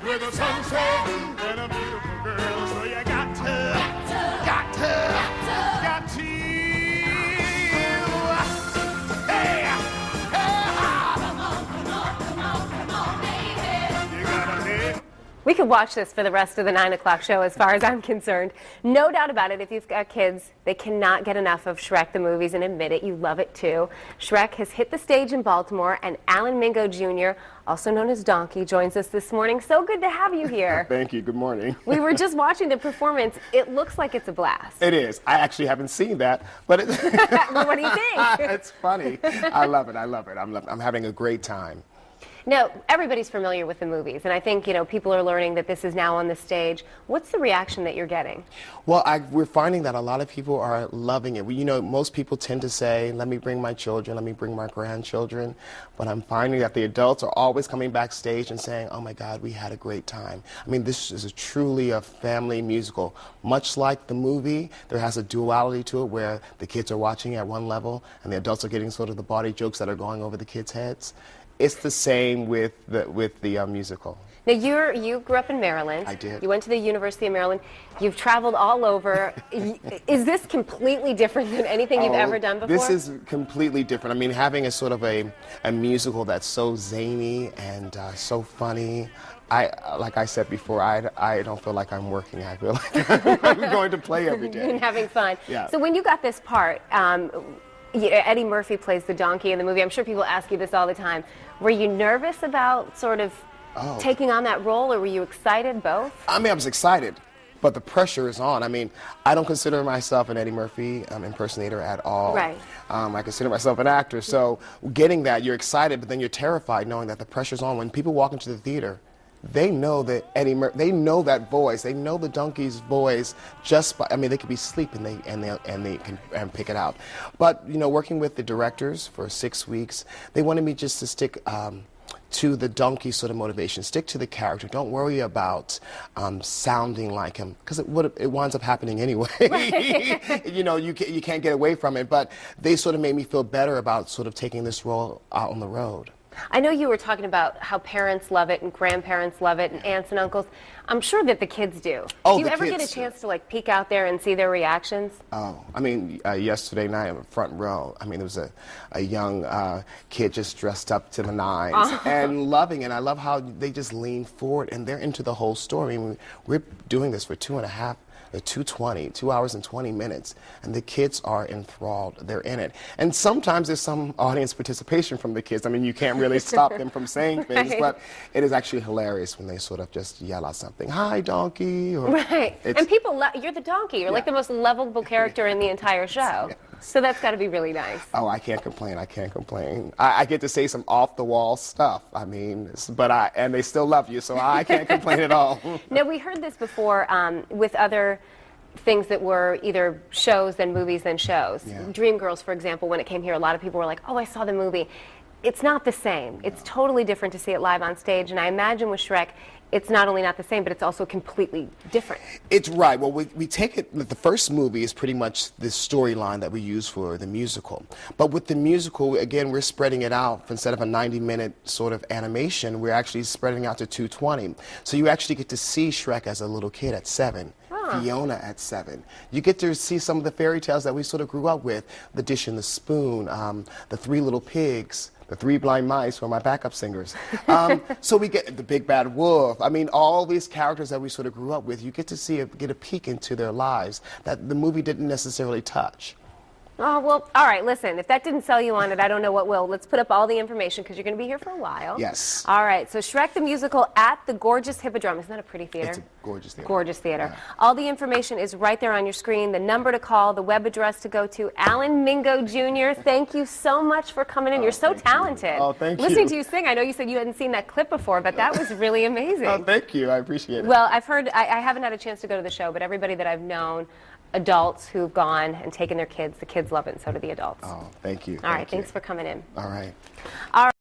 with a sunset and a beautiful girl. So you got to. Hey, you gotta live. We could watch this for the rest of the 9 o'clock show as far as I'm concerned. No doubt about it, if you've got kids, they cannot get enough of Shrek the movies, and admit it, you love it too. Shrek has hit the stage in Baltimore, and Alan Mingo Jr., also known as Donkey, joins us this morning. So good to have you here. Thank you. Good morning. We were just watching the performance. It looks like it's a blast. It is. I actually haven't seen that, but it Well, what do you think? It's funny. I love it. I love it. I'm having a great time. Now, everybody's familiar with the movies, and I think, people are learning that this is now on the stage. What's the reaction that you're getting? Well, we're finding that a lot of people are loving it. Most people tend to say, let me bring my children, let me bring my grandchildren, but I'm finding that the adults are always coming backstage and saying, oh my God, we had a great time. I mean, this is truly a family musical. Much like the movie, there has a duality to it where the kids are watching at one level and the adults are getting sort of the body jokes that are going over the kids' heads. It's the same with the musical. Now, you grew up in Maryland. I did. You went to the University of Maryland. You've traveled all over. Is this completely different than anything you've ever done before? This is completely different. I mean, having a sort of a musical that's so zany and so funny. Like I said before, I don't feel like I'm working. I feel like I'm going to play every day. And having fun. Yeah. So when you got this part, Eddie Murphy plays the donkey in the movie. I'm sure people ask you this all the time. Were you nervous about sort of taking on that role, or were you excited, both? I mean, I was excited, but the pressure is on. I mean, I don't consider myself an Eddie Murphy impersonator at all. Right. I consider myself an actor, so getting that, you're excited, but then you're terrified knowing that the pressure's on. When people walk into the theater, they know that they know that voice. They know the donkey's voice just by, I mean, they could be asleep and they can pick it out. But, working with the directors for 6 weeks, they wanted me just to stick to the donkey sort of motivation. Stick to the character. Don't worry about sounding like him, because it winds up happening anyway. Right. You can't get away from it. But they sort of made me feel better about sort of taking this role out on the road. I know you were talking about how parents love it and grandparents love it and aunts and uncles. I'm sure that the kids do. Oh, do you ever get a chance to peek out there and see their reactions? Oh, I mean, yesterday night in the front row, I mean, there was a young kid just dressed up to the nines and loving it. I love how they just lean forward and they're into the whole story. I mean, we're doing this for 2 hours and 20 minutes, and the kids are enthralled. They're in it. And sometimes there's some audience participation from the kids. I mean, you can't really stop them from saying things, Right. but it is actually hilarious when they sort of just yell out something, hi, donkey. Or, right. And people, you're the donkey. You're like the most lovable character in the entire show. Yeah. So that's got to be really nice. Oh, I can't complain. I can't complain. I get to say some off-the-wall stuff. I mean, and they still love you, so I can't complain at all. Now, we heard this before with other things that were either shows than movies than shows. Yeah. Dreamgirls, for example, when it came here, a lot of people were like, oh, I saw the movie. It's not the same. It's totally different to see it live on stage, and I imagine with Shrek, it's not only not the same, but it's also completely different. It's right. Well, we take it, the first movie is pretty much the storyline that we use for the musical. But with the musical, again, we're spreading it out. Instead of a 90-minute sort of animation, we're actually spreading out to 220. So you actually get to see Shrek as a little kid at 7. Fiona at 7. You get to see some of the fairy tales that we sort of grew up with. The Dish and the Spoon, the 3 Little Pigs, the 3 Blind Mice were my backup singers. So we get the Big Bad Wolf. I mean, all these characters that we sort of grew up with, you get to get a peek into their lives that the movie didn't necessarily touch. Oh, well, all right, listen, if that didn't sell you on it, I don't know what will. Let's put up all the information because you're going to be here for a while. Yes. All right, so Shrek the Musical at the gorgeous Hippodrome. Isn't that a pretty theater? It's a gorgeous theater. Gorgeous theater. Yeah. All the information is right there on your screen, the number to call, the web address to go to. Alan Mingo Jr., thank you so much for coming in. You're so talented. Oh, thank you. Listening to you sing, I know you said you hadn't seen that clip before, but that was really amazing. Oh, thank you. I appreciate it. Well, I've heard, I haven't had a chance to go to the show, but everybody that I've known, adults who've gone and taken their kids, the kids love it, and so do the adults. Oh, thank you. All right, thanks for coming in. All right. All right.